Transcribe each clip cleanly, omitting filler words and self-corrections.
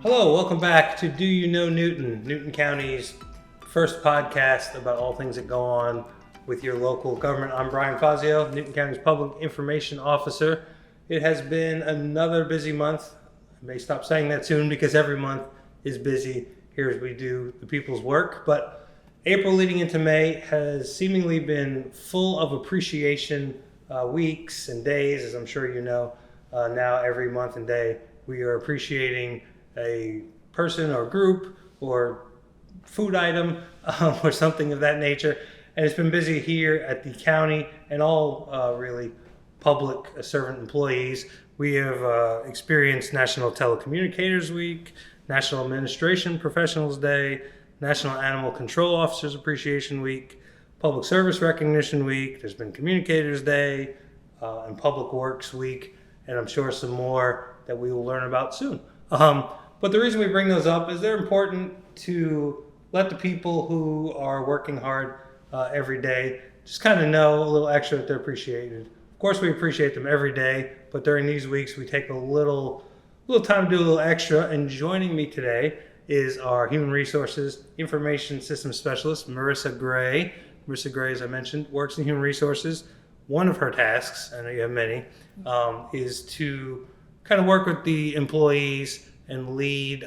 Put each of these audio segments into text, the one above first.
Hello, welcome back to Do You Know Newton, Newton County's first podcast about all things that go on with your local government. I'm Brian Fazio, Newton County's Public Information Officer. It has been another busy month. I may stop saying that soon because every month is busy here as we do the people's work. But April leading into May has seemingly been full of appreciation weeks and days, as I'm sure you know. Now every month and day we are appreciating a person or group or food item or something of that nature. And it's been busy here at the county and all really public servant employees. We have experienced National Telecommunicators Week, National Administration Professionals Day, National Animal Control Officers Appreciation Week, Public Service Recognition Week. There's been Communicators Day and Public Works Week, and I'm sure some more that we will learn about soon. But the reason we bring those up is they're important to let the people who are working hard every day just kind of know a little extra that they're appreciated. Of course, we appreciate them every day, but during these weeks, we take a little time to do a little extra. And joining me today is our Human Resources Information Systems Specialist, Marissa Gray. Marissa Gray, as I mentioned, works in Human Resources. One of her tasks, I know you have many, is to kind of work with the employees and lead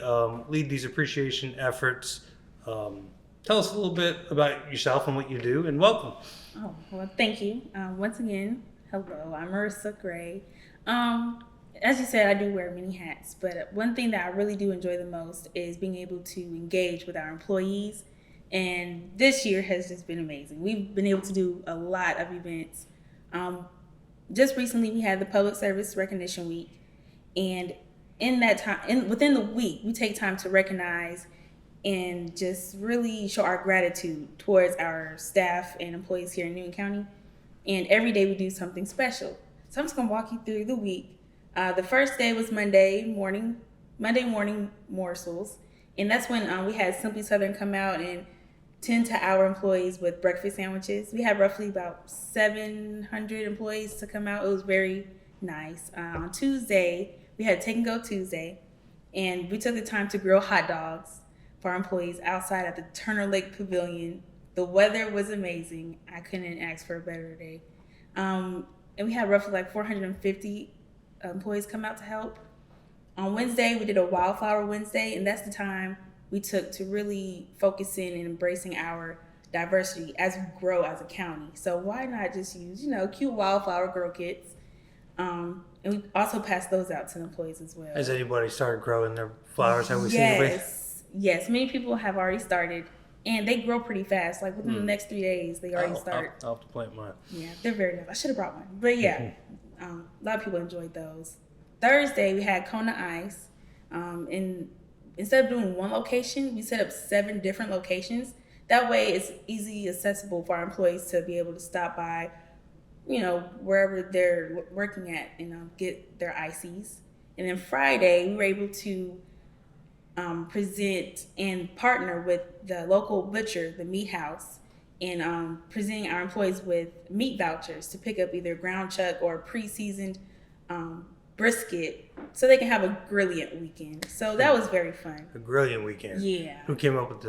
these appreciation efforts. Tell us a little bit about yourself and what you do, and welcome. Oh, well, thank you. Once again, hello, I'm Marissa Gray. As you said, I do wear many hats, but one thing that I really do enjoy the most is being able to engage with our employees, and this year has just been amazing. We've been able to do a lot of events. Just recently, we had the Public Service Recognition Week, and in that time, within the week, we take time to recognize and just really show our gratitude towards our staff and employees here in Newton County. And every day we do something special. So I'm just gonna walk you through the week. The first day was Monday morning morsels, and that's when we had Simply Southern come out and tend to our employees with breakfast sandwiches. We had roughly about 700 employees to come out. It was very nice. On Tuesday, we had Take and Go Tuesday, and we took the time to grill hot dogs for our employees outside at the Turner Lake Pavilion. The weather was amazing. I couldn't ask for a better day. And we had roughly like 450 employees come out to help. On Wednesday, we did a Wildflower Wednesday, and that's the time we took to really focus in and embracing our diversity as we grow as a county. So why not just use, cute wildflower grow kits? And we also passed those out to the employees as well. Has anybody started growing their flowers? Have we seen anybody? Yes, many people have already started, and they grow pretty fast. Like within the next 3 days, they already start. I'll have to plant mine. Yeah, they're very nice. I should have brought one, but yeah, a lot of people enjoyed those. Thursday, we had Kona Ice, and instead of doing one location, we set up 7 different locations. That way, it's easy accessible for our employees to be able to stop by, wherever they're working at, and get their ices. And then Friday, we were able to present and partner with the local butcher, the Meat House, and presenting our employees with meat vouchers to pick up either ground chuck or pre-seasoned brisket, so they can have a brilliant weekend. So that was very fun. A brilliant weekend. Yeah. Who came up with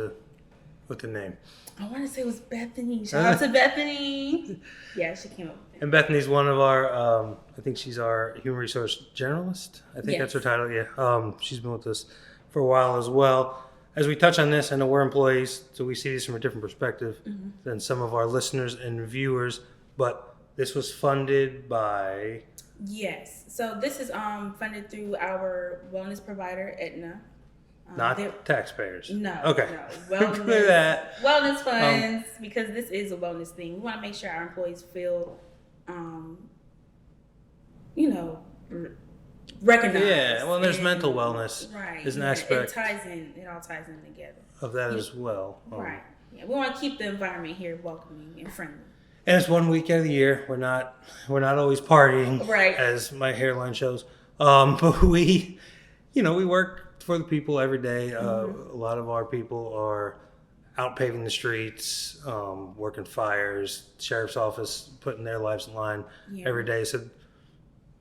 the name? I want to say it was Bethany. Shout out to Bethany. Yeah, she came up with it. And Bethany's one of our, I think she's our human resource generalist. I think that's her title. Yeah. She's been with us for a while as well. As we touch on this, I know we're employees, so we see this from a different perspective than some of our listeners and viewers. But this was funded by. Yes. So this is funded through our wellness provider, Aetna. Not taxpayers. No. Okay. No. Wellness, Clear that. Wellness funds, because this is a wellness thing. We want to make sure our employees feel, recognized. Yeah. Well, there's mental wellness. Right. Is an aspect. It all ties in together. Of that as well. Right. Yeah. We want to keep the environment here welcoming and friendly. And it's 1 week out of the year. We're not always partying, right, as my hairline shows. But we work for the people every day. A lot of our people are out paving the streets, working fires, sheriff's office, putting their lives in line every day. So,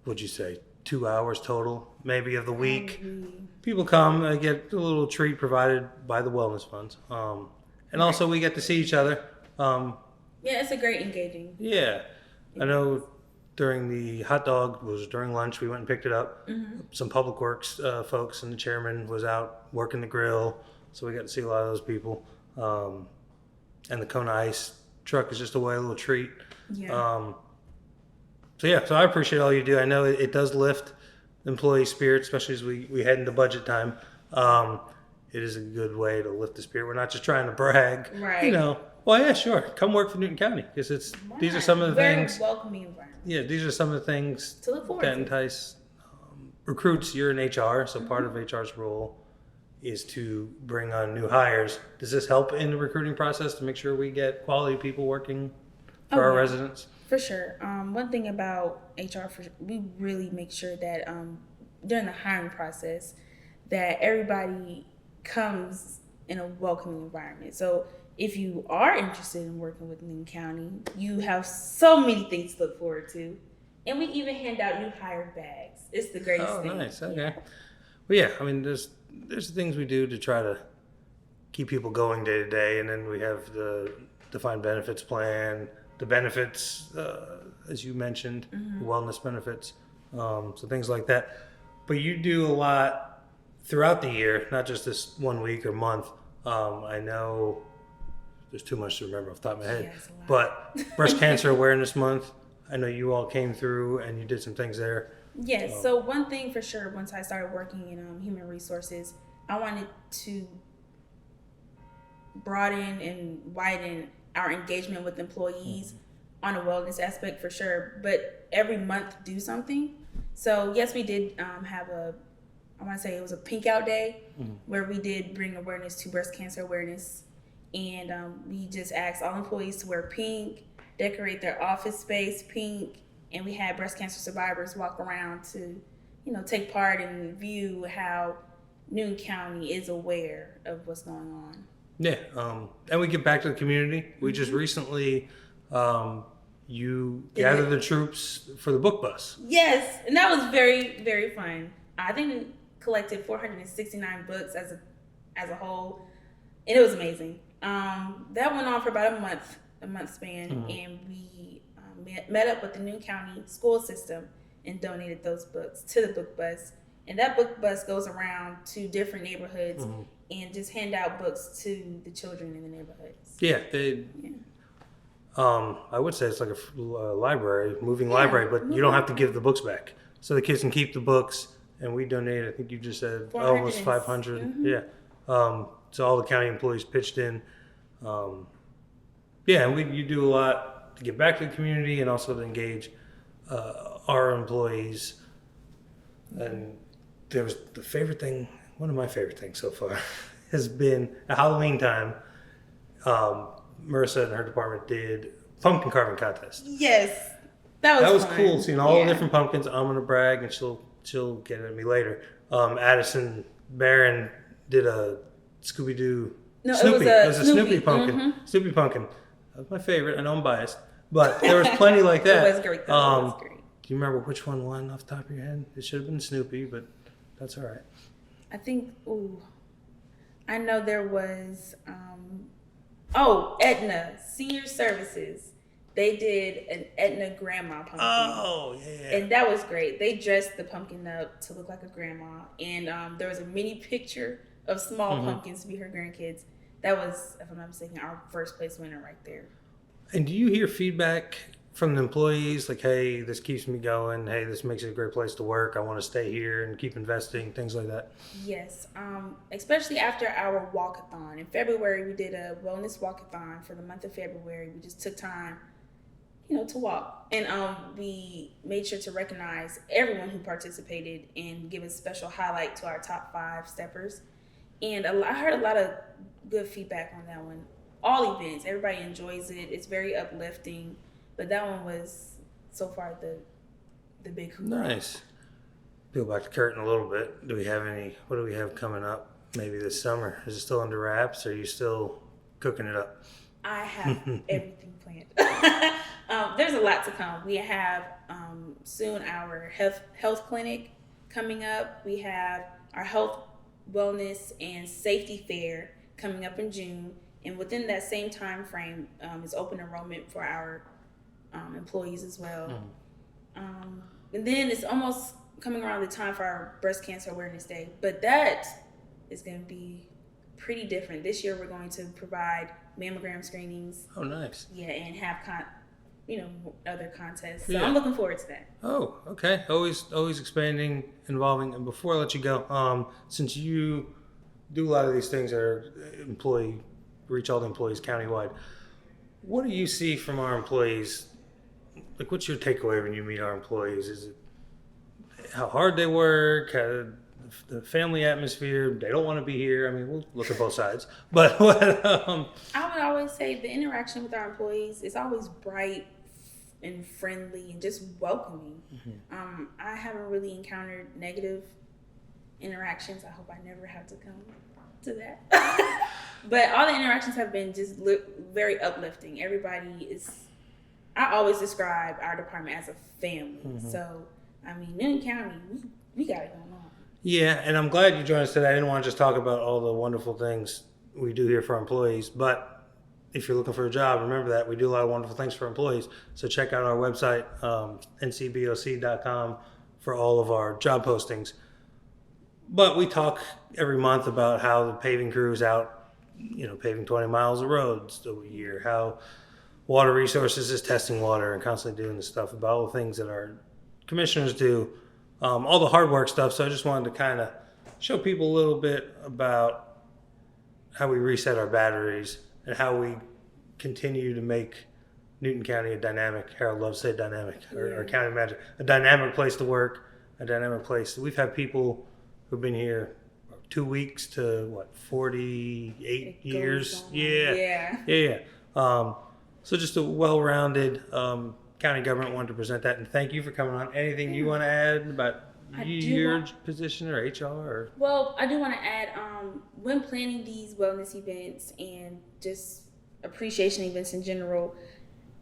what'd you say, 2 hours total, maybe of the week. People come, they get a little treat provided by the wellness funds. And also we get to see each other. Yeah, it's a great engaging. Yeah. I know during the hot dog was during lunch, we went and picked it up. Some public works folks and the chairman was out working the grill. So we got to see a lot of those people. And the Kona Ice truck is just a little treat. Yeah. So I appreciate all you do. I know it does lift employee spirit, especially as we head into budget time. It is a good way to lift the spirit. We're not just trying to brag. Right. Well, yeah, sure. Come work for Newton County because these are some of the Very things. welcoming environment. Yeah, these are some of the things To look forward that to. entice recruits. You're in HR, so part of HR's role is to bring on new hires. Does this help in the recruiting process to make sure we get quality people working for our residents? For sure. One thing about HR, we really make sure that during the hiring process that everybody comes in a welcoming environment. So if you are interested in working with Newton County, you have so many things to look forward to. And we even hand out new hire bags. It's the greatest thing. Oh, nice. Okay. Well, yeah, I mean, there's things we do to try to keep people going day to day, and then we have the defined benefits plan, the benefits, as you mentioned, the wellness benefits, so things like that. But you do a lot throughout the year, not just this 1 week or month. I know there's too much to remember off the top of my head, but Breast Cancer Awareness Month, I know you all came through and you did some things there. Yes. So one thing for sure, once I started working in human resources, I wanted to broaden and widen our engagement with employees on a wellness aspect for sure. But every month do something. So yes, we did have I want to say it was a pink out day where we did bring awareness to breast cancer awareness. And we just asked all employees to wear pink, decorate their office space pink. And we had breast cancer survivors walk around to, take part and view how Newton County is aware of what's going on. Yeah, and we get back to the community. We just recently, you gathered the troops for the book bus. Yes, and that was very, very fun. I think we collected 469 books as a whole, and it was amazing. That went on for about a month span, and we met up with the Newton County school system and donated those books to the book bus. And that book bus goes around to different neighborhoods and just hand out books to the children in the neighborhoods. Yeah, I would say it's like a library, moving library, but you don't have to give the books back. So the kids can keep the books, and we donated, I think you just said almost 500. Yeah. So all the county employees pitched in. And you do a lot to give back to the community and also to engage our employees. And there was one of my favorite things so far has been at Halloween time. Marissa and her department did pumpkin carving contest. Yes, that was fun. Cool. Seeing all the different pumpkins. I'm gonna brag, and she'll get at me later. Addison Barron did a Scooby-Doo. No, Snoopy. It was a Snoopy pumpkin. Snoopy pumpkin. That was my favorite. I know I'm biased, but there was plenty like that. It was great. It was great. Do you remember which one won off the top of your head? It should have been Snoopy, but that's all right. I think. I know there was. Aetna Senior Services. They did an Aetna grandma pumpkin. Oh, yeah. And that was great. They dressed the pumpkin up to look like a grandma. And there was a mini picture of small pumpkins to be her grandkids. That was, if I'm not mistaken, our first place winner right there. And do you hear feedback from the employees like, hey, this keeps me going. Hey, this makes it a great place to work. I want to stay here and keep investing, things like that? Yes. Especially after our walkathon. In February, we did a wellness walkathon for the month of February. We just took time to walk. And we made sure to recognize everyone who participated and give a special highlight to our top 5 steppers. And I heard a lot of good feedback on that one. All events, everybody enjoys it. It's very uplifting. But that one was so far the big hoorah. Nice. Peel back the curtain a little bit. What do we have coming up maybe this summer? Is it still under wraps? Or are you still cooking it up? I have everything planned. There's a lot to come. We have soon our health clinic coming up. We have our health, wellness, and safety fair coming up in June. And within that same time frame is open enrollment for our employees as well. And then it's almost coming around the time for our Breast Cancer Awareness Day. But that is going to be pretty different. This year we're going to provide mammogram screenings. Oh, nice. Yeah, and have other contests. So I'm looking forward to that. Oh, okay. Always expanding, involving. And before I let you go, since you do a lot of these things that are reach all the employees countywide, what do you see from our employees? Like, what's your takeaway when you meet our employees? Is it how hard they work, the family atmosphere, they don't want to be here? I mean, we'll look at both sides. But what, I would always say the interaction with our employees is always bright and friendly and just welcoming. I haven't really encountered negative interactions. I hope I never have to come to that. But all the interactions have been just very uplifting. Everybody is, I always describe our department as a family. So, I mean, Newton County, we got it going on. Yeah, and I'm glad you joined us today. I didn't want to just talk about all the wonderful things we do here for our employees, but if you're looking for a job, remember that we do a lot of wonderful things for employees. So check out our website, ncboc.com, for all of our job postings. But we talk every month about how the paving crew is out, paving 20 miles of roads a year, how Water Resources is testing water and constantly doing this stuff, about all the things that our commissioners do, all the hard work stuff. So I just wanted to kind of show people a little bit about how we reset our batteries and how we continue to make Newton County a dynamic, Harold loves to say dynamic, our county manager, a dynamic place to work, a dynamic place. We've had people who've been here 2 weeks to 48 years. Yeah. So just a well-rounded county government. Wanted to present that, and thank you for coming on. Anything you want to add about your position or HR? Or? Well, I do want to add, when planning these wellness events and just appreciation events in general,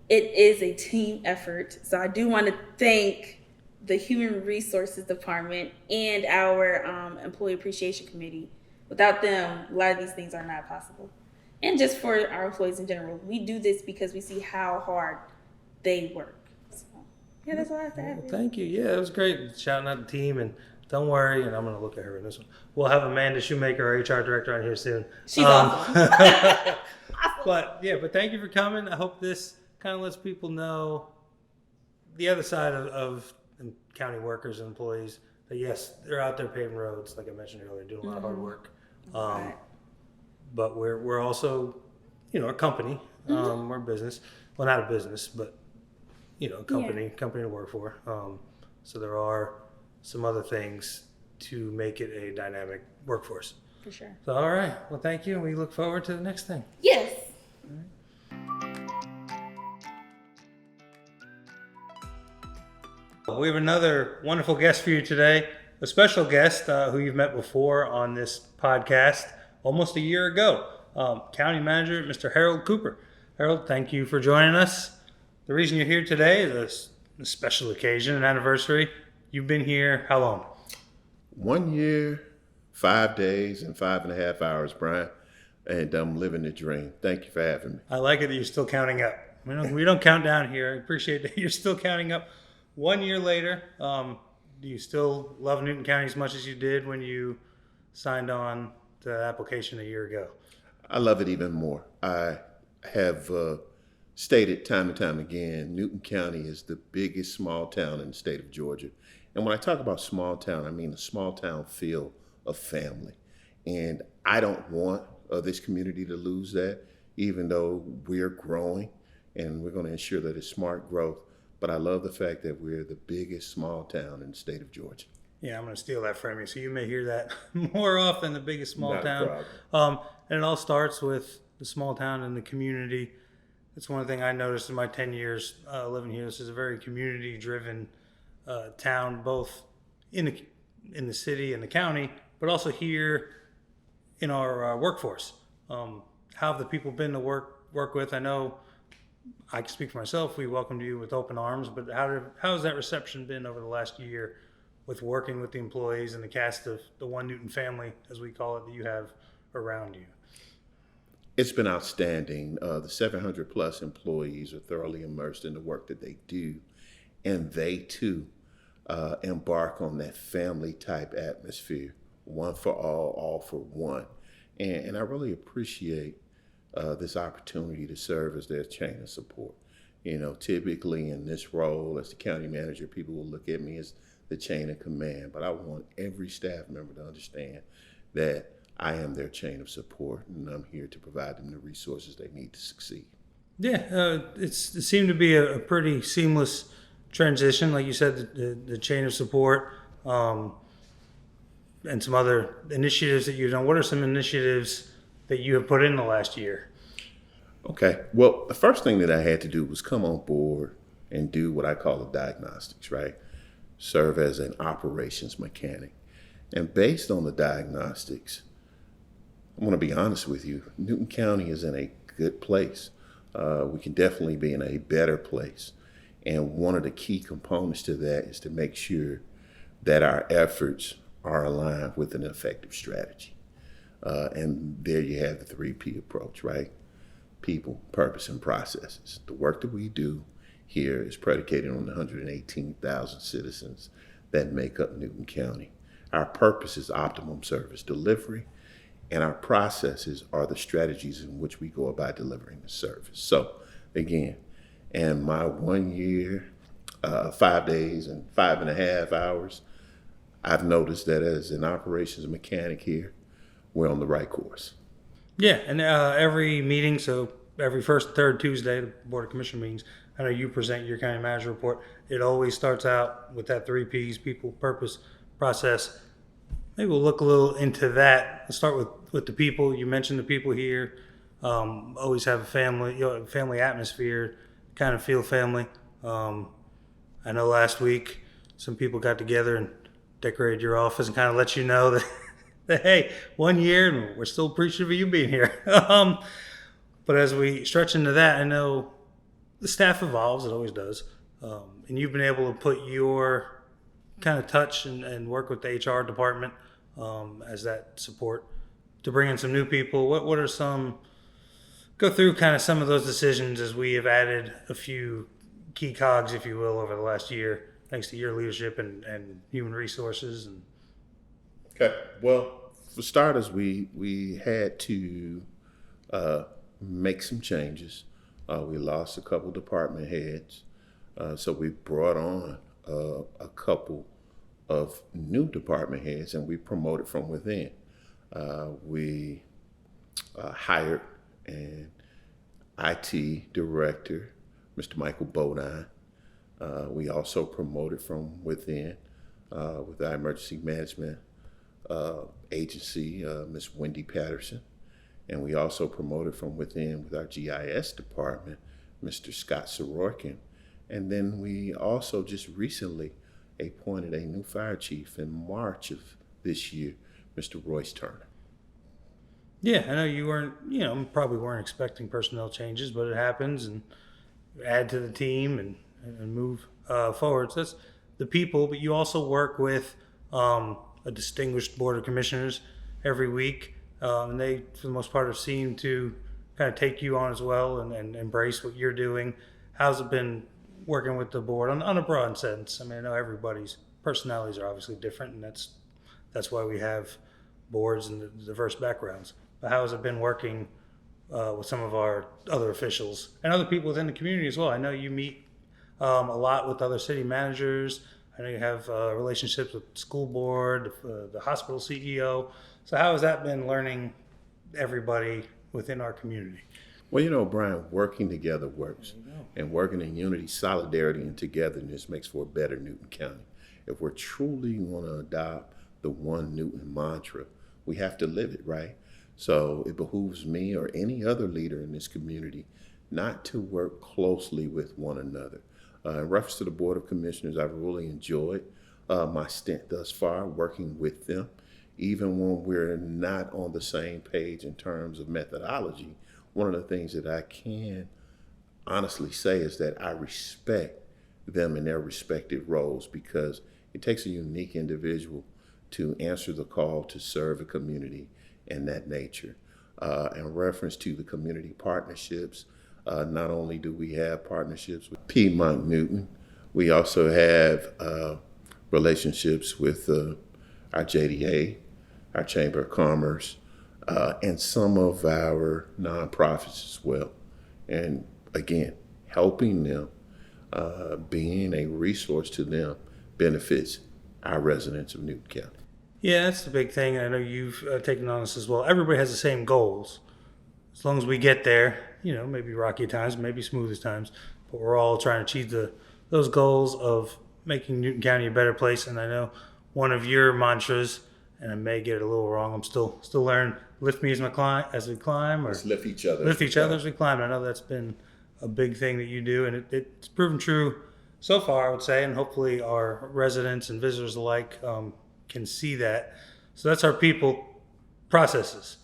it is a team effort. So I do want to thank the Human Resources Department and our Employee Appreciation Committee. Without them, a lot of these things are not possible. And just for our employees in general, we do this because we see how hard they work. So, yeah, that's all I have to add. Well, thank you. Yeah, it was great shouting out the team. And don't worry, and I'm going to look at her in this one. We'll have Amanda Shoemaker, our HR director, on here soon. She's awesome. But thank you for coming. I hope this kind of lets people know the other side of county workers and employees. That yes, they're out there paving roads, like I mentioned earlier, doing a lot of hard work. But we're also, a company. We're a business. Well, not a business, but a company to work for. So there are some other things to make it a dynamic workforce. For sure. So all right. Well, thank you. We look forward to the next thing. Yes. We have another wonderful guest for you today, a special guest who you've met before on this podcast almost a year ago, County Manager Mr. Harold Cooper. Harold, thank you for joining us. The reason you're here today is a special occasion, an anniversary. You've been here how long? 1 year, 5 days, and 5.5 hours, Brian. And I'm living the dream. Thank you for having me. I like it that you're still counting up. We don't count down here. I appreciate that you're still counting up. 1 year later, do you still love Newton County as much as you did when you signed on to the application a year ago? I love it even more. I have stated time and time again, Newton County is the biggest small town in the state of Georgia. And when I talk about small town, I mean a small town feel of family. And I don't want this community to lose that, even though we're growing and we're going to ensure that it's smart growth. But I love the fact that we're the biggest small town in the state of Georgia. Yeah, I'm going to steal that from you. So you may hear that more often, the biggest small Not town. a problem. And it all starts with the small town and the community. That's one thing I noticed in my 10 years living here. This is a very community-driven town, both in the city and the county, but also here in our workforce. How have the people been to work work with. I know I can speak for myself. We welcomed you with open arms, but how has that reception been over the last year with working with the employees and the cast of the One Newton family, as we call it, that you have around you? It's been outstanding. The 700 plus employees are thoroughly immersed in the work that they do, and they too embark on that family type atmosphere, one for all for one. And I really appreciate this opportunity to serve as their chain of support. You know, typically in this role as the county manager, people will look at me as the chain of command, but I want every staff member to understand that I am their chain of support, and I'm here to provide them the resources they need to succeed. Yeah, it seemed to be a pretty seamless transition. Like you said, the chain of support and some other initiatives that you've done. What are some initiatives that you have put in the last year? Okay, well, the first thing that I had to do was come on board and do what I call the diagnostics, right? Serve as an operations mechanic. And based on the diagnostics, I want to be honest with you, Newton County is in a good place. We can definitely be in a better place. And one of the key components to that is to make sure that our efforts are aligned with an effective strategy. And there you have the 3P approach, right? People, purpose, and processes. The work that we do here is predicated on the 118,000 citizens that make up Newton County. Our purpose is optimum service delivery, and our processes are the strategies in which we go about delivering the service. So, again, in my 1 year, 5 days, and 5.5 hours, I've noticed that as an operations mechanic here, we're on the right course. Yeah, and every meeting, so every first and third Tuesday, the Board of Commissioner meetings, I know you present your county manager report. It always starts out with that 3Ps, people, purpose, process. Maybe we'll look a little into that. Let's start with the people. You mentioned the people here. Always have a family atmosphere, kind of feel family. I know last week some people got together and decorated your office and kind of let you know that hey, 1 year and we're still appreciative of you being here. But as we stretch into that, I know the staff evolves, it always does. And you've been able to put your kind of touch and work with the HR department as that support to bring in some new people. What are go through kind of some of those decisions as we have added a few key cogs, if you will, over the last year, thanks to your leadership and human resources. And Okay. Well, for starters, we had to make some changes. We lost a couple department heads, so we brought on a couple of new department heads, and we promoted from within. We hired an IT director, Mr. Michael Bodine. We also promoted from within with our emergency management agency, Ms. Wendy Patterson. And we also promoted from within with our GIS department, Mr. Scott Sorokin. And then we also just recently appointed a new fire chief in March of this year, Mr. Royce Turner. yeah, I know you probably weren't expecting personnel changes, but it happens, and add to the team and move forward. So that's the people, but you also work with a distinguished board of commissioners every week, and they, for the most part, have seemed to kind of take you on as well and embrace what you're doing. How's it been working with the board on a broad sense? I mean, I know everybody's personalities are obviously different, and that's why we have boards and the diverse backgrounds. But how has it been working with some of our other officials and other people within the community as well? I know you meet a lot with other city managers. I know you have relationships with school board, the hospital CEO. So how has that been learning everybody within our community? Well, Brian, working together works. And working in unity, solidarity, and togetherness makes for a better Newton County. If we're truly going to adopt the One Newton mantra, we have to live it, right? So it behooves me or any other leader in this community not to work closely with one another. In reference to the Board of Commissioners, I've really enjoyed my stint thus far working with them. Even when we're not on the same page in terms of methodology, one of the things that I can honestly say is that I respect them in their respective roles, because it takes a unique individual to answer the call to serve a community in that nature. In reference to the community partnerships, not only do we have partnerships with Piedmont Newton, we also have relationships with our JDA, our Chamber of Commerce, and some of our nonprofits as well. And again, helping them, being a resource to them, benefits our residents of Newton County. Yeah, that's the big thing. I know you've taken on this as well. Everybody has the same goals. As long as we get there, maybe rocky times, maybe smooth times, but we're all trying to achieve those goals of making Newton County a better place. And I know one of your mantras, and I may get it a little wrong, I'm still learning, lift me as we climb, or Let's lift each other. lift each other as we climb. I know that's been a big thing that you do, and it's proven true so far, I would say, and hopefully our residents and visitors alike can see that. So that's our people processes.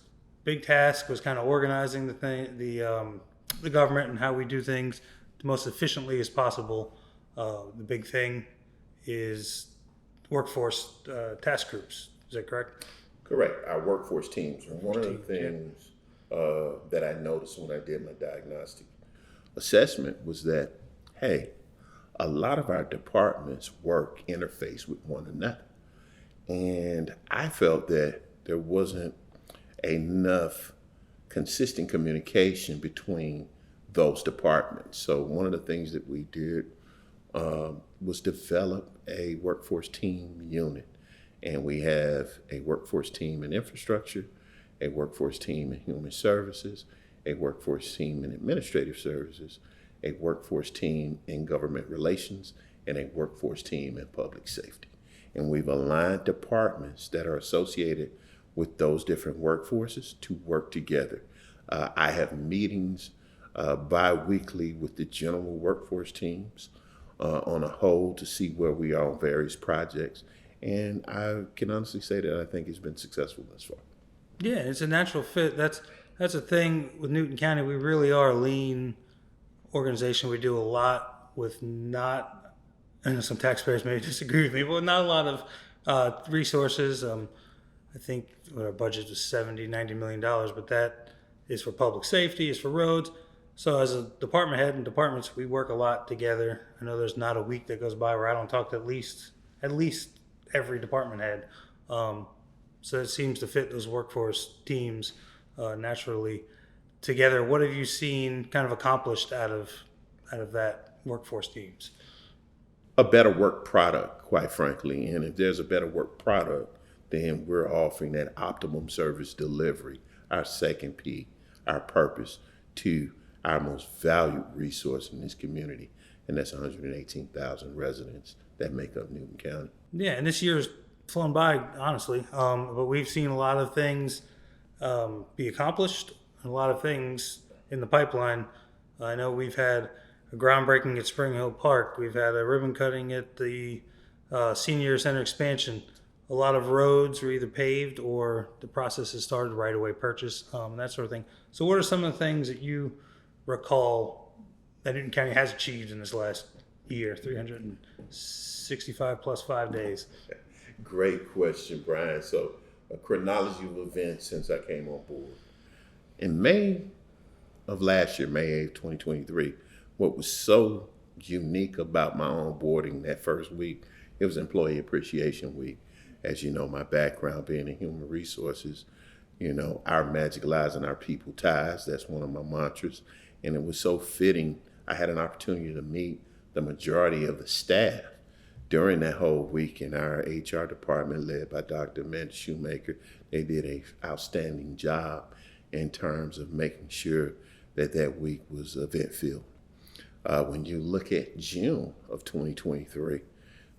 Big task was kind of organizing the government and how we do things the most efficiently as possible. The big thing is workforce task groups. Is that correct? Correct. Our workforce teams. And one of the things that I noticed when I did my diagnostic assessment was that, hey, a lot of our departments interface with one another. And I felt that there wasn't enough consistent communication between those departments. So one of the things that we did was develop a workforce team unit. And we have a workforce team in infrastructure, a workforce team in human services, a workforce team in administrative services, a workforce team in government relations, and a workforce team in public safety. And we've aligned departments that are associated with those different workforces to work together. I have meetings bi-weekly with the general workforce teams on a whole to see where we are on various projects. And I can honestly say that I think it's been successful thus far. Yeah, it's a natural fit. That's a thing with Newton County. We really are a lean organization. We do a lot with I know some taxpayers may disagree with me, but not a lot of resources. I think our budget was $70-90 million, but that is for public safety, is for roads. So as a department head and departments, we work a lot together. I know there's not a week that goes by where I don't talk to at least every department head. So it seems to fit those workforce teams naturally together. What have you seen kind of accomplished out of that workforce teams? A better work product, quite frankly. And if there's a better work product, then we're offering that optimum service delivery, our second P, our purpose, to our most valued resource in this community. And that's 118,000 residents that make up Newton County. Yeah, and this year's flown by, honestly. But we've seen a lot of things be accomplished, and a lot of things in the pipeline. I know we've had a groundbreaking at Spring Hill Park. We've had a ribbon cutting at the Senior Center expansion. A lot of roads were either paved or the process has started, right-of-way purchase, that sort of thing. So what are some of the things that you recall that Newton County has achieved in this last year, 365 plus 5 days? Great question, Brian. So a chronology of events since I came on board. In May of last year, May 8th, 2023, what was so unique about my onboarding that first week, it was Employee Appreciation Week. As you know, my background being in human resources, our magic lies in our people ties. That's one of my mantras. And it was so fitting. I had an opportunity to meet the majority of the staff during that whole week in our HR department led by Dr. Amanda Shoemaker. They did an outstanding job in terms of making sure that week was event-filled. When you look at June of 2023,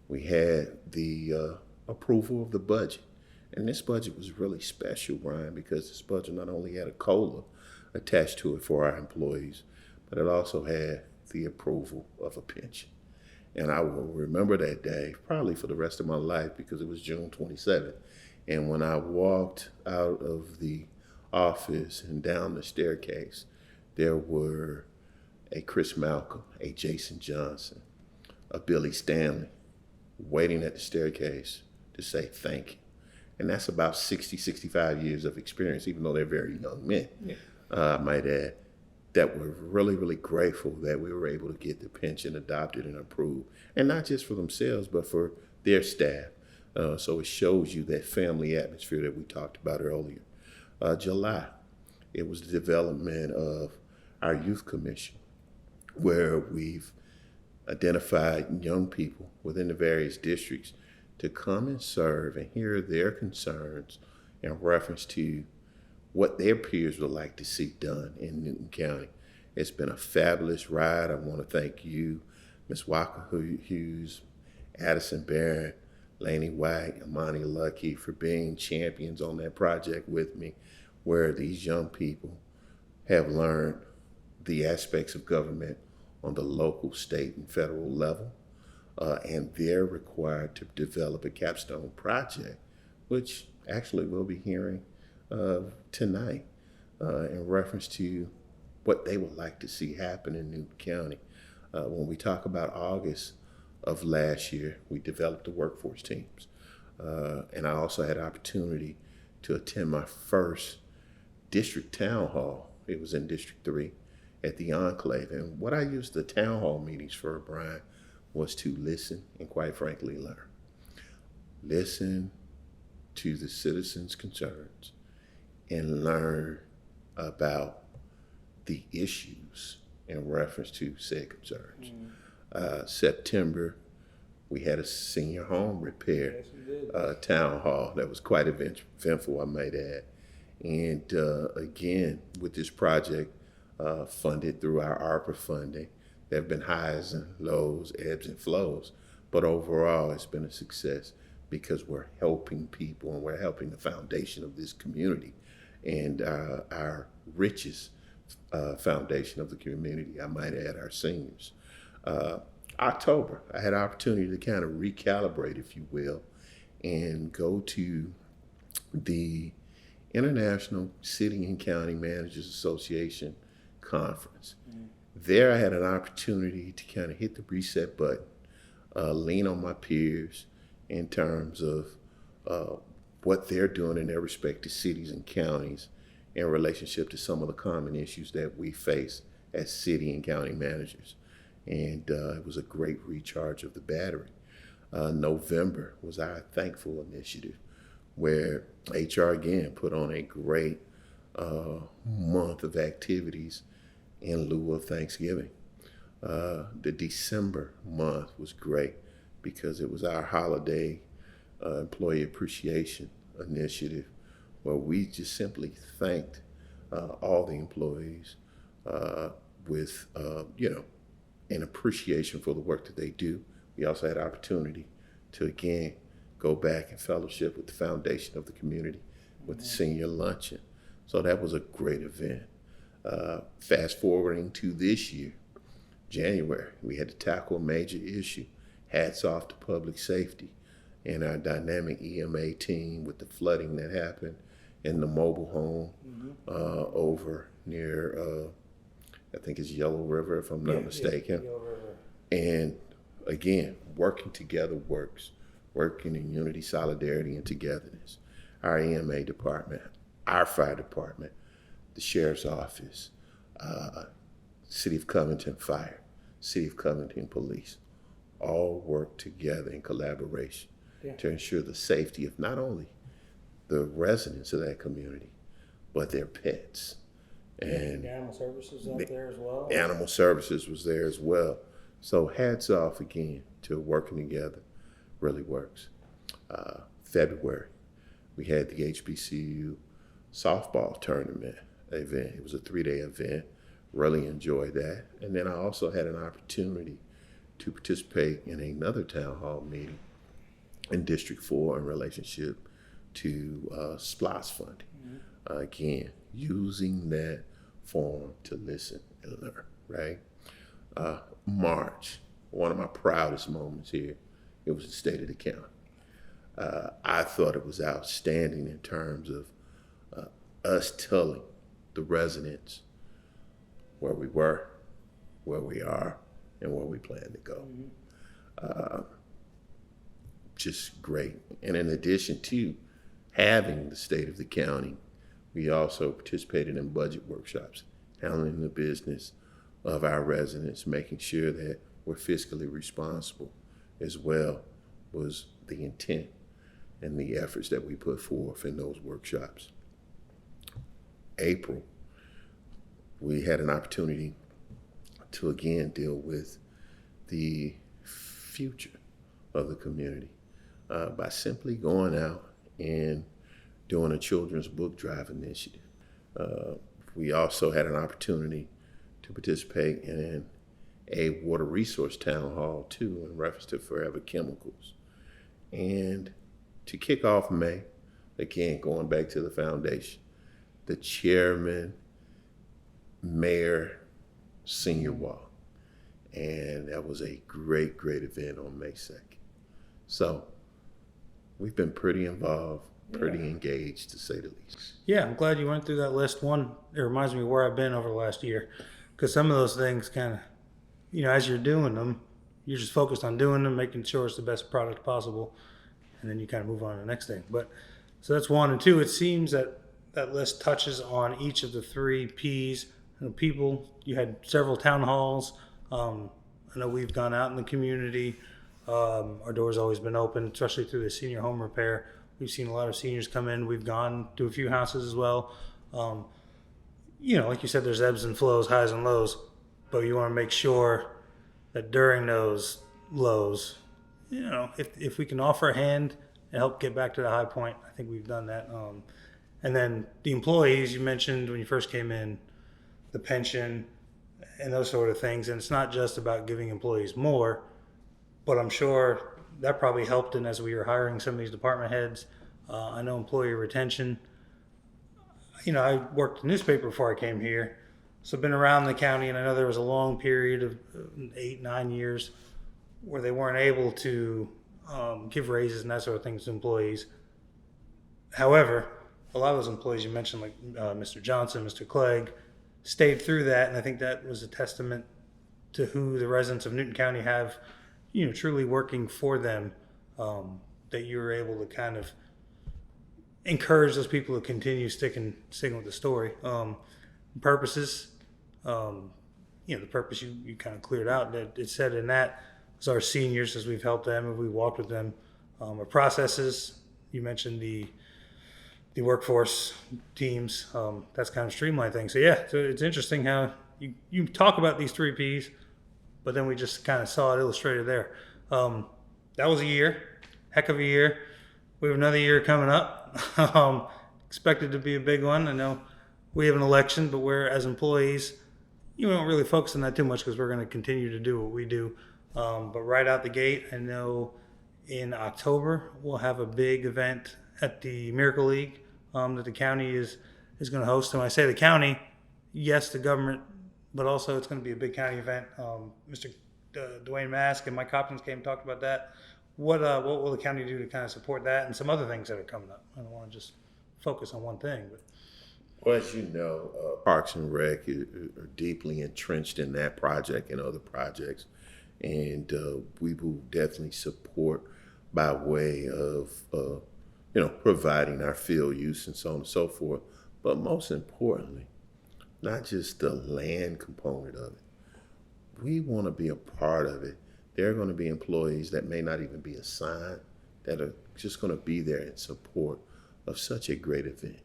we had the approval of the budget. And this budget was really special, Brian, because this budget not only had a COLA attached to it for our employees, but it also had the approval of a pension. And I will remember that day probably for the rest of my life because it was June 27th. And when I walked out of the office and down the staircase, there were a Chris Malcolm, a Jason Johnson, a Billy Stanley waiting at the staircase to say thank you. And that's about 60, 65 years of experience, even though they're very young men, I might add, that were really, really grateful that we were able to get the pension adopted and approved. And not just for themselves, but for their staff. So it shows you that family atmosphere that we talked about earlier. July, it was the development of our youth commission, where we've identified young people within the various districts to come and serve and hear their concerns in reference to what their peers would like to see done in Newton County. It's been a fabulous ride. I want to thank you, Ms. Walker Hughes, Addison Barron, Laney White, Amani Lucky, for being champions on that project with me, where these young people have learned the aspects of government on the local, state, and federal level. And they're required to develop a capstone project, which actually we'll be hearing tonight in reference to what they would like to see happen in Newton County. When we talk about August of last year, we developed the workforce teams. And I also had opportunity to attend my first district town hall. It was in District 3 at the Enclave. And what I used the town hall meetings for, Brian, was to listen and, quite frankly, learn. Listen to the citizens' concerns and learn about the issues in reference to said concerns. September, we had a senior home repair town hall that was quite eventful, I might add. And again, with this project funded through our ARPA funding, there have been highs and lows, ebbs and flows, but overall it's been a success because we're helping people and we're helping the foundation of this community and our richest foundation of the community, I might add, our seniors. October, I had an opportunity to kind of recalibrate, if you will, and go to the International City and County Managers Association Conference. There I had an opportunity to kind of hit the reset button, lean on my peers in terms of what they're doing in their respective cities and counties in relationship to some of the common issues that we face as city and county managers. And it was a great recharge of the battery. November was our Thankful initiative, where HR again put on a great month of activities in lieu of Thanksgiving. The December month was great because it was our holiday employee appreciation initiative, where we just simply thanked all the employees with, an appreciation for the work that they do. We also had opportunity to, again, go back and fellowship with the foundation of the community with the senior luncheon. So that was a great event. Fast forwarding to this year, January, we had to tackle a major issue. Hats off to public safety and our dynamic EMA team with the flooding that happened in the mobile home over near, I think it's Yellow River, if I'm not mistaken. Yellow River. And again, working together works, working in unity, solidarity, and togetherness. Our EMA department, our fire department, the sheriff's office, City of Covington Fire, City of Covington Police, all work together in collaboration to ensure the safety of not only the residents of that community, but their pets. And Animal Services out there as well. Animal Services was there as well. So hats off again to working together, really works. February, we had the HBCU softball tournament event. It was a 3-day event, really enjoyed that. And then I also had an opportunity to participate in another town hall meeting in District 4 in relationship to SPLOS funding. Again, using that forum to listen and learn, right? March, one of my proudest moments here, it was the State of the County. I thought it was outstanding in terms of us telling the residents where we were, where we are, and where we plan to go. Just great. And in addition to having the state of the county, we also participated in budget workshops, handling the business of our residents, making sure that we're fiscally responsible as well was the intent and the efforts that we put forth in those workshops. April, we had an opportunity to again deal with the future of the community by simply going out and doing a children's book drive initiative. We also had an opportunity to participate in a water resource town hall too in reference to forever chemicals. And to kick off May, again, going back to the foundation, the chairman, mayor, senior walk. And that was a great, great event on May 2nd. So we've been pretty involved, pretty engaged to say the least. Yeah, I'm glad you went through that list. One, it reminds me of where I've been over the last year. Because some of those things kind of, as you're doing them, you're just focused on doing them, making sure it's the best product possible. And then you kind of move on to the next thing. But so that's one. And two, it seems that that list touches on each of the 3 Ps. People, you had several town halls. I know we've gone out in the community. Our door's always been open, especially through the senior home repair. We've seen a lot of seniors come in. We've gone to a few houses as well. Like you said, there's ebbs and flows, highs and lows. But you want to make sure that during those lows, if we can offer a hand and help get back to the high point, I think we've done that. And then the employees, you mentioned when you first came in, the pension and those sort of things. And it's not just about giving employees more, but I'm sure that probably helped. And as we were hiring some of these department heads, I know employee retention. I worked in newspaper before I came here, so I've been around the county, and I know there was a long period of 8-9 years where they weren't able to give raises and that sort of things to employees. However, a lot of those employees you mentioned, like Mr. Johnson, Mr. Clegg, stayed through that, and I think that was a testament to who the residents of Newton County have, truly working for them, that you were able to kind of encourage those people to continue sticking with the story. Purposes, the purpose you kind of cleared out. That it said in that was our seniors, as we've helped them and we walked with them. Our processes, you mentioned the workforce teams. That's kind of streamlined things. So it's interesting how you talk about these 3 Ps, but then we just kind of saw it illustrated there. That was a year, heck of a year. We have another year coming up. Expected to be a big one. I know we have an election, but we're, as employees, we don't really focus on that too much because we're going to continue to do what we do. But right out the gate, I know in October we'll have a big event at the Miracle League that the county is going to host. And when I say the county, yes, the government, but also it's going to be a big county event. Mr. Dwayne Mask and Mike Hopkins came and talked about that. What will the county do to kind of support that and some other things that are coming up? I don't want to just focus on one thing. But. Well, as you know, Parks and Rec are deeply entrenched in that project and other projects. And we will definitely support by way of, providing our field use and so on and so forth. But most importantly, not just the land component of it. We want to be a part of it. There are going to be employees that may not even be assigned that are just going to be there in support of such a great event.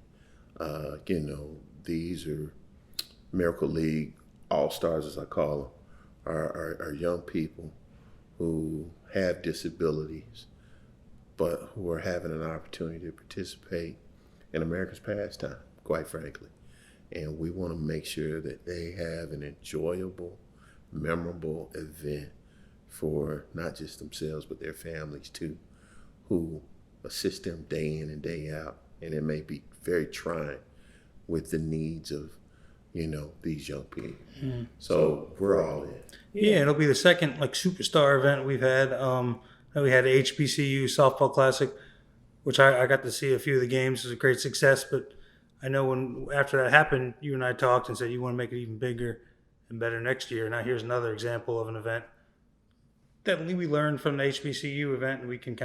These are Miracle League All-Stars, as I call them, are young people who have disabilities, but who are having an opportunity to participate in America's pastime, quite frankly. And we want to make sure that they have an enjoyable, memorable event for not just themselves, but their families too, who assist them day in and day out. And it may be very trying with the needs of, these young people. Mm-hmm. So we're all in. Yeah, it'll be the second superstar event we've had. We had the HBCU Softball Classic, which I got to see a few of the games. It was a great success, but I know after that happened, you and I talked and said you want to make it even bigger. and better next year. Now here's another example of an event that we learned from the HBCU event, and we can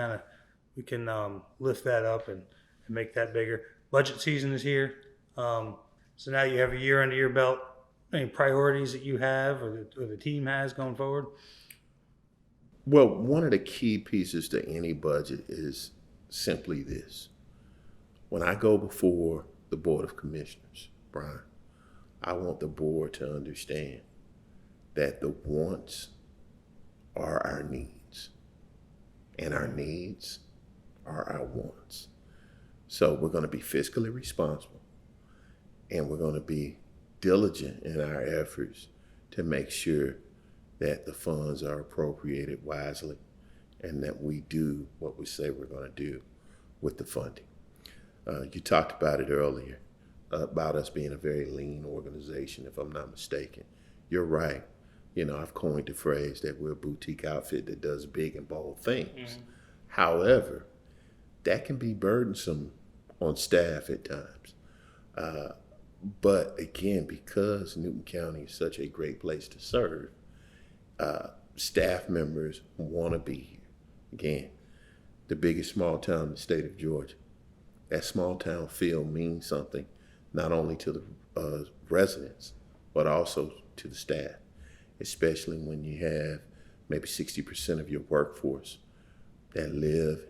lift that up and make that bigger. Budget season is here, so now you have a year under your belt. Any priorities that you have or the team has going forward? Well, one of the key pieces to any budget is simply this. When I go before the Board of Commissioners, Brian, I want the board to understand that the wants are our needs, and our needs are our wants. So we're going to be fiscally responsible, and we're going to be diligent in our efforts to make sure that the funds are appropriated wisely and that we do what we say we're going to do with the funding. You talked about it earlier, about us being a very lean organization, if I'm not mistaken. You're right. I've coined the phrase that we're a boutique outfit that does big and bold things. Mm-hmm. However, that can be burdensome on staff at times. But again, because Newton County is such a great place to serve, staff members want to be here. Again, the biggest small town in the state of Georgia. That small town feel means something, not only to the residents, but also to the staff, especially when you have maybe 60% of your workforce that live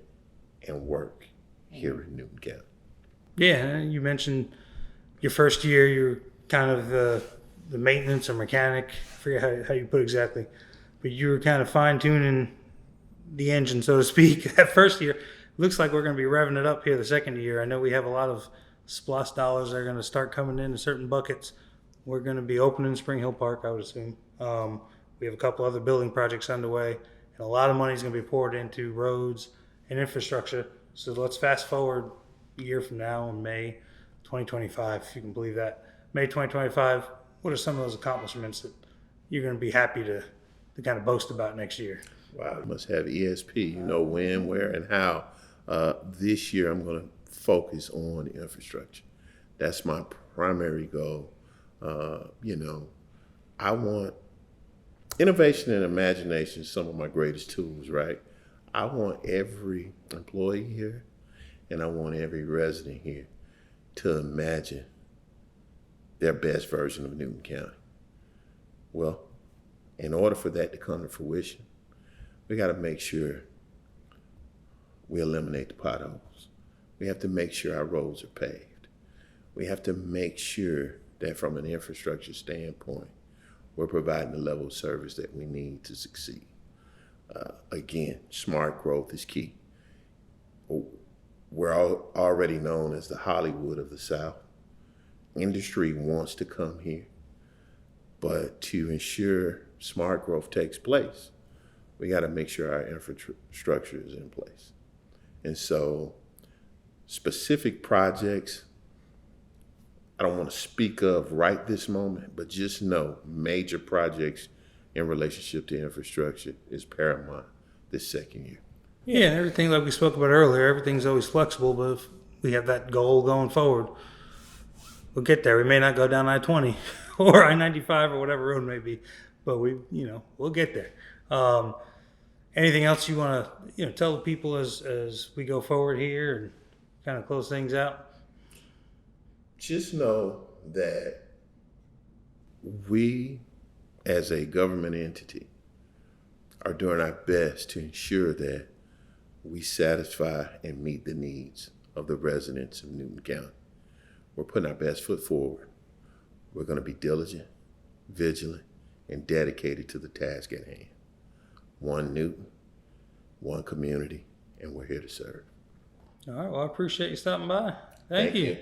and work here in Newton County. Yeah, you mentioned your first year, you're kind of the maintenance or mechanic. I forget how you put it exactly, but you were kind of fine-tuning the engine, so to speak, that first year. Looks like we're going to be revving it up here the second year. I know we have a lot of SPLOST dollars that are going to start coming in certain buckets. We're going to be opening Spring Hill Park, I would assume. We have a couple other building projects underway, and a lot of money is going to be poured into roads and infrastructure. So let's fast forward a year from now in May 2025, if you can believe that. May 2025, what are some of those accomplishments that you're going to be happy to kind of boast about next year? Wow, you must have ESP, when, where, and how. This year, I'm going to focus on infrastructure. That's my primary goal. I want innovation and imagination, some of my greatest tools, right? I want every employee here and I want every resident here to imagine their best version of Newton County. Well, in order for that to come to fruition, we got to make sure we eliminate the potholes. We have to make sure our roads are paved. We have to make sure that from an infrastructure standpoint, we're providing the level of service that we need to succeed. Again, smart growth is key. We're already known as the Hollywood of the South. Industry wants to come here, but to ensure smart growth takes place, we got to make sure our infrastructure is in place. And so specific projects, I don't want to speak of right this moment, but just know major projects in relationship to infrastructure is paramount this second year. Yeah, and everything like we spoke about earlier, everything's always flexible, but if we have that goal going forward, we'll get there. We may not go down I-20 or I-95 or whatever road may be, but we'll get there. Anything else you want to tell the people as we go forward here and kind of close things out? Just know that we, as a government entity, are doing our best to ensure that we satisfy and meet the needs of the residents of Newton County. We're putting our best foot forward. We're going to be diligent, vigilant, and dedicated to the task at hand. One Newton, one community, and we're here to serve. All right, well, I appreciate you stopping by. Thank you.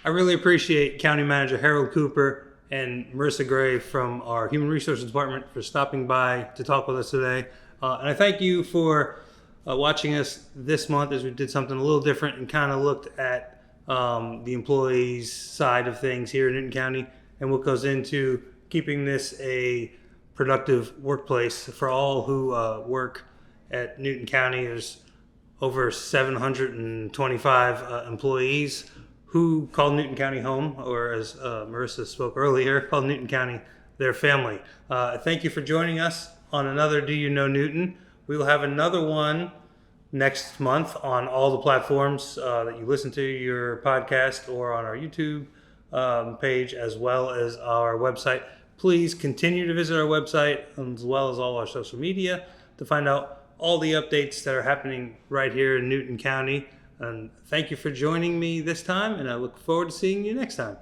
I really appreciate County Manager Harold Cooper and Marissa Gray from our Human Resources Department for stopping by to talk with us today. And I thank you for watching us this month as we did something a little different and kind of looked at the employees' side of things here in Newton County and what goes into keeping this a productive workplace for all who work at Newton County. There's over 725 employees who call Newton County home, or as Marissa spoke earlier, call Newton County their family. Thank you for joining us on another Do You Know Newton. We will have another one next month on all the platforms that you listen to your podcast, or on our YouTube page, as well as our website. Please continue to visit our website as well as all our social media to find out all the updates that are happening right here in Newton County. And thank you for joining me this time, and I look forward to seeing you next time.